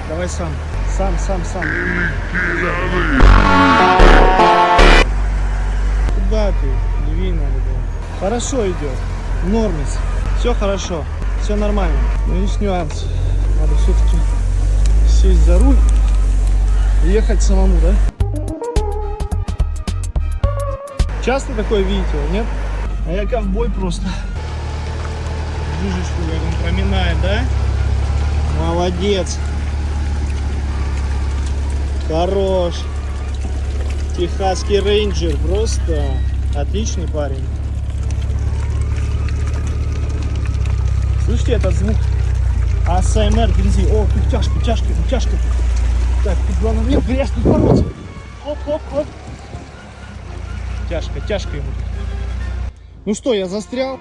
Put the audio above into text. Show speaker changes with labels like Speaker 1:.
Speaker 1: Давай сам. Сам. Куда ты? Не видно было. Хорошо идет. В норме. Все хорошо. Все нормально. Но есть нюанс. Надо все-таки сесть за руль и ехать самому, да? Часто такое видите, нет? А я ковбой просто. Жижечку как он проминает, да? Молодец. Хорош. Техасский рейнджер. Просто отличный парень. Слышите этот звук? АСМР грязи. О, тут тяжко. Так, тут главное мне грязь не бороться. Оп. Тяжко ему. Ну что, я застрял.